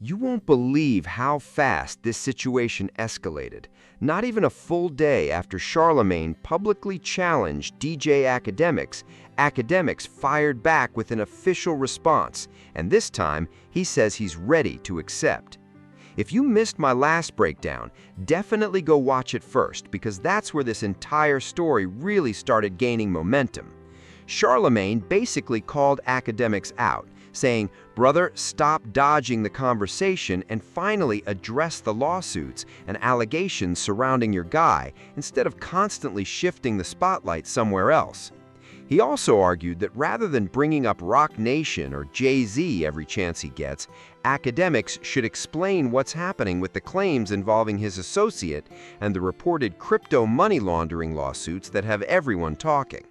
You won't believe how fast this situation escalated. Not even a full day after Charlamagne publicly challenged DJ Akademiks, Akademiks fired back with an official response, and this time he says he's ready to accept. If you missed my last breakdown, definitely go watch it first, because that's where this entire story really started gaining momentum. Charlamagne basically called Akademiks out, saying, "Brother, stop dodging the conversation and finally address the lawsuits and allegations surrounding your guy instead of constantly shifting the spotlight somewhere else." He also argued that rather than bringing up Roc Nation or Jay-Z every chance he gets, Akademiks should explain what's happening with the claims involving his associate and the reported crypto money laundering lawsuits that have everyone talking.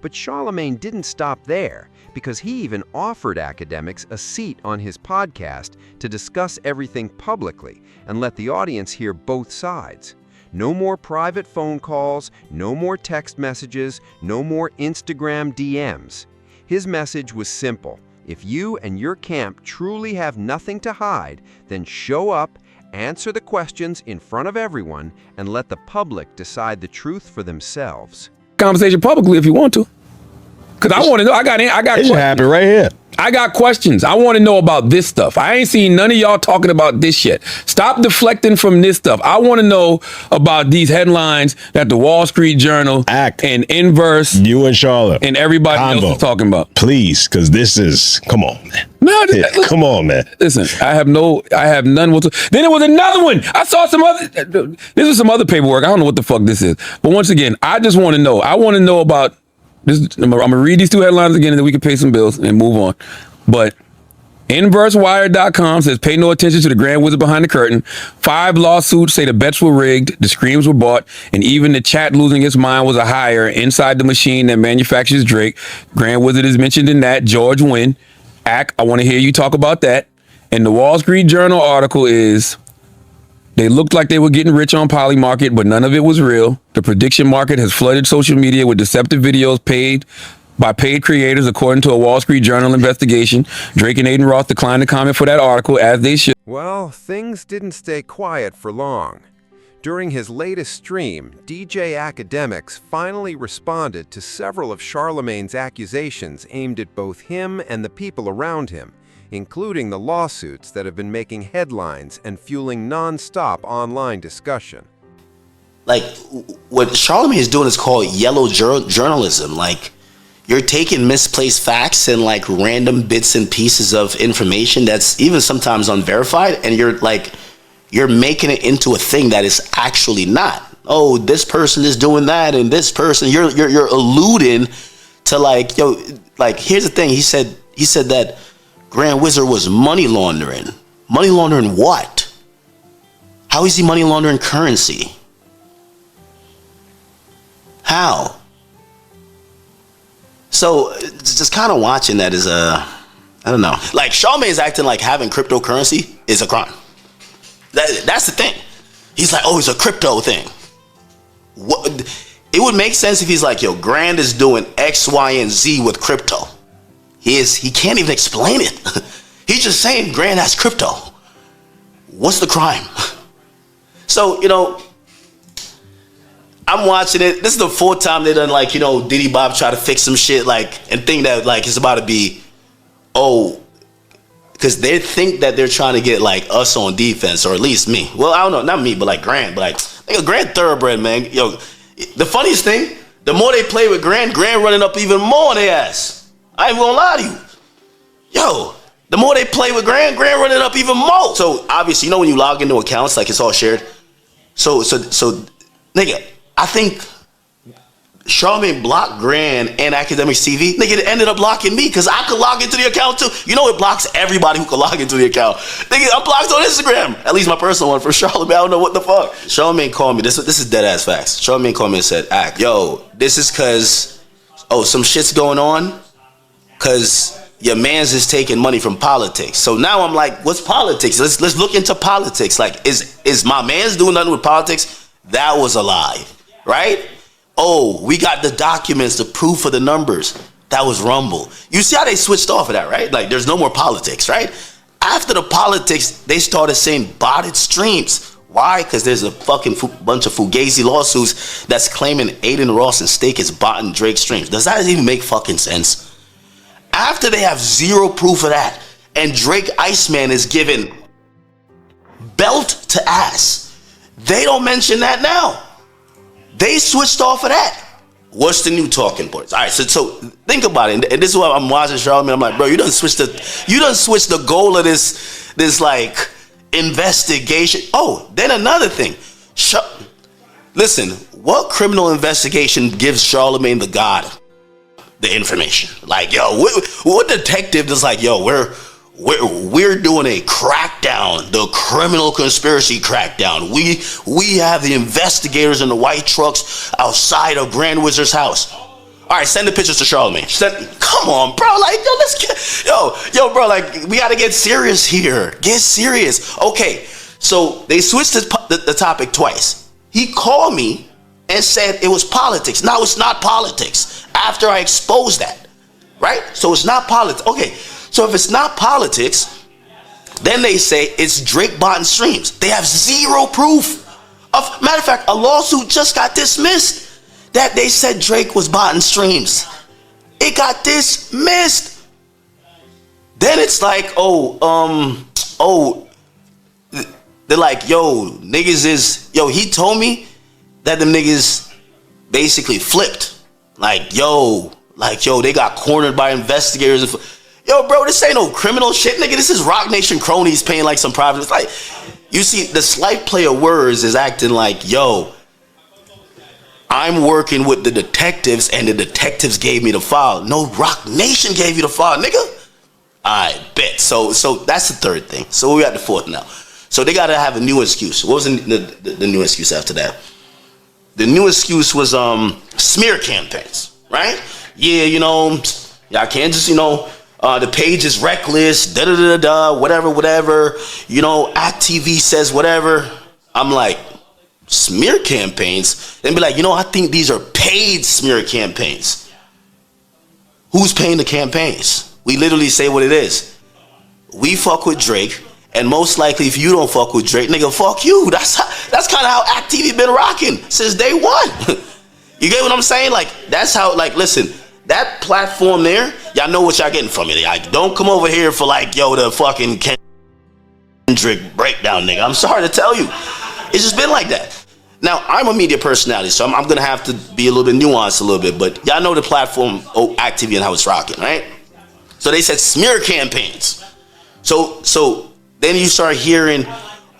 But Charlamagne didn't stop there, because he even offered Akademiks a seat on his podcast to discuss everything publicly and let the audience hear both sides. No more private phone calls, no more text messages, no more Instagram DMs. His message was simple. If you and your camp truly have nothing to hide, then show up, answer the questions in front of everyone, and let the public decide the truth for themselves. Conversation publicly if you want to. Because I want to know. I got it should happen right here. I got questions. I want to know about this stuff. I ain't seen none of y'all talking about this shit. Stop deflecting from this stuff. I want to know about these headlines that the Wall Street Journal and Inverse, you and Charlotte, and everybody else is talking about. Please, because this is, come on, man. No, listen, come on, man. Listen, I have none whatsoever. Then there was another one. I saw some other, this was some other paperwork. I don't know what the fuck this is. But once again, I just want to know. I want to know about this. I'm going to read these two headlines again and then we can pay some bills and move on. But InverseWire.com says, pay no attention to the grand wizard behind the curtain. 5 lawsuits say the bets were rigged, the screams were bought, and even the chat losing its mind was a hire inside the machine that manufactures Drake. Grand Wizard is mentioned in that. George Wynn. I want to hear you talk about that. And the Wall Street Journal article is, they looked like they were getting rich on Polymarket, but none of it was real. The prediction market has flooded social media with deceptive videos paid by paid creators, according to a Wall Street Journal investigation. Drake and Aiden Roth declined to comment for that article, as they should. Well, things didn't stay quiet for long. During his latest stream, DJ Akademiks finally responded to several of Charlamagne's accusations aimed at both him and the people around him, including the lawsuits that have been making headlines and fueling non-stop online discussion. Like, what Charlamagne is doing is called yellow journalism. Like, you're taking misplaced facts and like random bits and pieces of information that's even sometimes unverified, and you're making it into a thing that is actually not. Oh, this person is doing that, and this person, you're alluding to like, yo, like, here's the thing. He said that Grand Wizard was money laundering. Money laundering what? How is he money laundering currency? How? So just kind of watching that is I don't know. Like, Charlamagne is acting like having cryptocurrency is a crime. That's the thing. He's like, oh, it's a crypto thing. What? It would make sense if he's like, yo, Grand is doing X, Y, and Z with crypto. He can't even explain it. He's just saying Grand has crypto. What's the crime? So, you know, I'm watching it. This is the 4th time they done, like, you know, Diddy Bob try to fix some shit, like, and think that, like, it's about to be, oh, because they think that they're trying to get, like, us on defense, or at least me. Well, I don't know, not me, but, like, Grand. But, like, nigga, Grand thoroughbred, man. Yo, the funniest thing, the more they play with Grand running up even more on their ass. I ain't gonna lie to you. Yo, the more they play with Grand running up even more. So, obviously, you know when you log into accounts, like, it's all shared. So, nigga, I think Charlamagne blocked Grand and Akademiks TV. Nigga, it ended up blocking me because I could log into the account too. You know it blocks everybody who could log into the account. Nigga, I'm blocked on Instagram. At least my personal one for Charlamagne. I don't know what the fuck. Charlamagne called me. This is dead ass facts. Charlamagne called me and said, Ak, yo, this is because, some shit's going on because your man's is taking money from politics. So now I'm like, what's politics? Let's look into politics. Like, is my man's doing nothing with politics? That was a lie. Right? Oh, we got the documents, the proof of the numbers. That was Rumble. You see how they switched off of that, right? Like, there's no more politics, right? After the politics, they started saying botted streams. Why? Because there's a fucking bunch of Fugazi lawsuits that's claiming Aiden Ross and Steak is botting Drake streams. Does that even make fucking sense? After they have zero proof of that, and Drake Iceman is given belt to ass, they don't mention that now. They switched off of that. What's the new talking points? All right, so think about it. And this is why I'm watching Charlamagne. I'm like, bro, you done switch the goal of this like investigation. Oh, then another thing. Listen, what criminal investigation gives Charlamagne the God the information? Like, yo, what detective is like, yo, we're doing a crackdown, the criminal conspiracy crackdown. We have the investigators in the white trucks outside of Grand Wizard's house. All right, send the pictures to Charlamagne. Come on, bro. Like, yo, let's get, yo, bro. Like, we gotta get serious here. Get serious. Okay, so they switched the topic twice. He called me and said it was politics. Now it's not politics. After I exposed that, right? So it's not politics. Okay, so if it's not politics, then they say it's Drake botting streams. They have zero proof. Matter of fact, a lawsuit just got dismissed that they said Drake was botting streams. It got dismissed. Then it's like, they're like, he told me that them niggas basically flipped. Like, they got cornered by investigators. Yo, bro, this ain't no criminal shit, nigga. This is Rock Nation cronies paying like some private. It's like, you see, the slight play of words is acting like, yo, I'm working with the detectives and the detectives gave me the file. No, Rock Nation gave you the file, nigga. I bet. So that's the third thing. So we're at the fourth now. So they got to have a new excuse. What was the new excuse after that? The new excuse was smear campaigns, right? Yeah, y'all can't just, the page is reckless, whatever. Act TV says whatever. I'm like, smear campaigns? Then be like, I think these are paid smear campaigns. Who's paying the campaigns? We literally say what it is. We fuck with Drake, and most likely if you don't fuck with Drake, nigga, fuck you. That's kind of how Act TV been rocking since day one. You get what I'm saying? Like, that's how, like, listen, that platform there, y'all know what y'all getting from it. Like, don't come over here for like, yo, the fucking Kendrick breakdown, nigga. I'm sorry to tell you. It's just been like that. Now, I'm a media personality, so I'm going to have to be a little bit nuanced a little bit, but y'all know the platform, Act TV, and how it's rocking, right? So they said smear campaigns. So then you start hearing,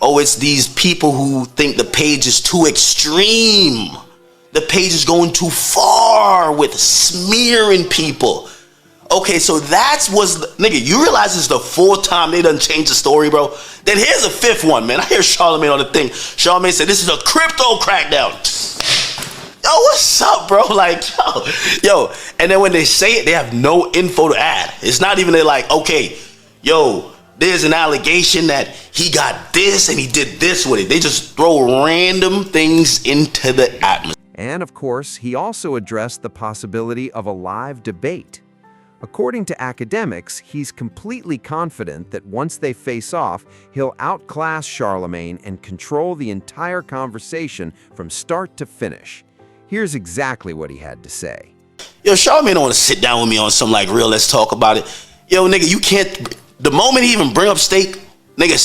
it's these people who think the page is too extreme. The page is going too far with smearing people. Okay, so nigga, you realize it's the fourth time they done changed the story, bro? Then here's a fifth one, man. I hear Charlamagne on the thing. Charlamagne said, this is a crypto crackdown. Yo, what's up, bro? Like, yo. And then when they say it, they have no info to add. It's not even, they're like, okay, yo, there's an allegation that he got this and he did this with it. They just throw random things into the atmosphere. And of course, he also addressed the possibility of a live debate. According to Akademiks, he's completely confident that once they face off, he'll outclass Charlamagne and control the entire conversation from start to finish. Here's exactly what he had to say. Yo, Charlamagne don't want to sit down with me on some like real, let's talk about it. Yo, nigga, you can't, the moment he even bring up Steak, nigga,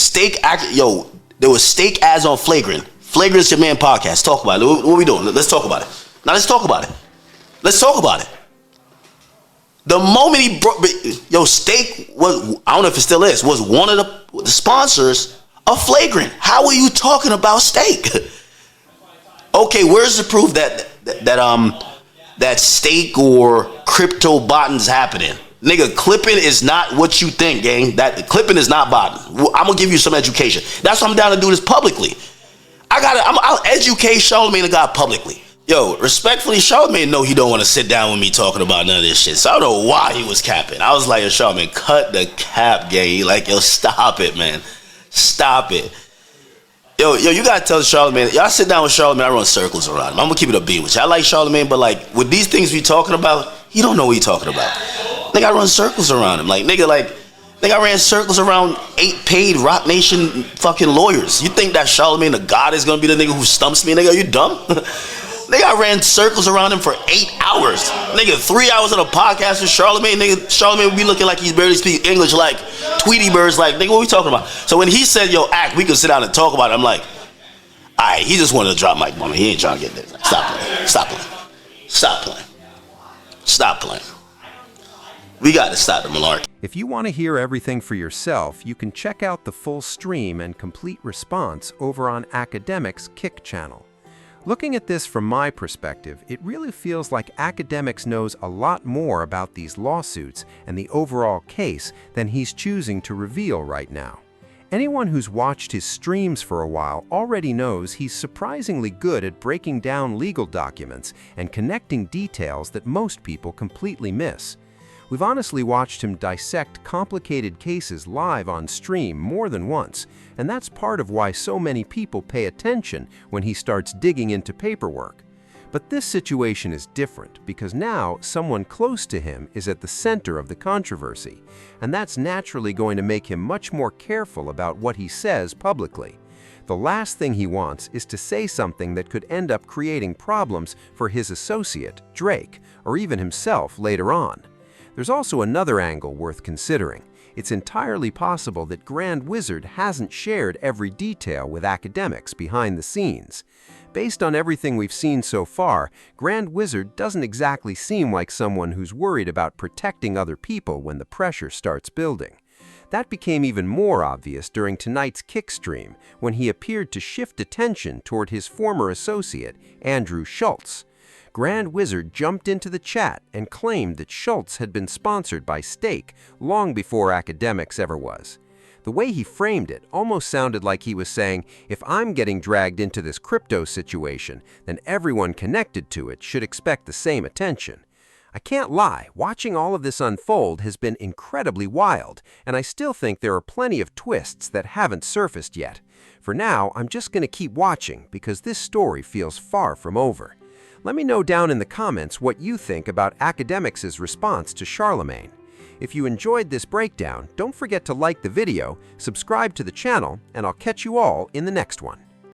there was Steak ads on Flagrant. Flagrant's your man podcast. Talk about it. What we doing? Let's talk about it. Now let's talk about it. Let's talk about it. The moment he brought, Steak was, I don't know if it still is, was one of the sponsors of Flagrant. How are you talking about Steak? Okay, where's the proof that Steak or crypto botting is happening? Nigga, clipping is not what you think, gang. That clipping is not botting. I'm gonna give you some education. That's why I'm down to do this publicly. I'll educate Charlamagne the God publicly. Yo, respectfully, Charlamagne know he don't want to sit down with me talking about none of this shit. So I don't know why he was capping. I was like, yo, Charlamagne, cut the cap, gang. Like, yo, stop it, man. Stop it. Yo, you gotta tell Charlamagne. Y'all sit down with Charlamagne, I run circles around him. I'm gonna keep it a beat with you. I like Charlamagne, but like, with these things we talking about, he don't know what he talking about. Nigga, I run circles around him. Like, nigga, like, Nigga, I ran circles around 8 paid Rock Nation fucking lawyers. You think that Charlamagne the God is gonna be the nigga who stumps me, nigga? Are you dumb? Nigga, I ran circles around him for 8 hours. Nigga, 3 hours on a podcast with Charlamagne. Nigga, Charlamagne would be looking like he barely speak English, like Tweety Birds, like, nigga, what we talking about? So when he said, yo, Act, we can sit down and talk about it, I'm like, all right, he just wanted to drop Mike Mama. He ain't trying to get this. Stop playing. Stop playing. Stop playing. Stop playing. We got to stop the malarkey. If you want to hear everything for yourself, you can check out the full stream and complete response over on Akademiks' Kick channel. Looking at this from my perspective, it really feels like Akademiks knows a lot more about these lawsuits and the overall case than he's choosing to reveal right now. Anyone who's watched his streams for a while already knows he's surprisingly good at breaking down legal documents and connecting details that most people completely miss. We've honestly watched him dissect complicated cases live on stream more than once, and that's part of why so many people pay attention when he starts digging into paperwork. But this situation is different because now someone close to him is at the center of the controversy, and that's naturally going to make him much more careful about what he says publicly. The last thing he wants is to say something that could end up creating problems for his associate, Drake, or even himself later on. There's also another angle worth considering. It's entirely possible that Grand Wizard hasn't shared every detail with Akademiks behind the scenes. Based on everything we've seen so far, Grand Wizard doesn't exactly seem like someone who's worried about protecting other people when the pressure starts building. That became even more obvious during tonight's Kick stream when he appeared to shift attention toward his former associate, Andrew Schultz. Grand Wizard jumped into the chat and claimed that Schultz had been sponsored by Stake long before Akademiks ever was. The way he framed it almost sounded like he was saying, if I'm getting dragged into this crypto situation, then everyone connected to it should expect the same attention. I can't lie, watching all of this unfold has been incredibly wild, and I still think there are plenty of twists that haven't surfaced yet. For now, I'm just going to keep watching because this story feels far from over. Let me know down in the comments what you think about Akademiks' response to Charlamagne. If you enjoyed this breakdown, don't forget to like the video, subscribe to the channel, and I'll catch you all in the next one.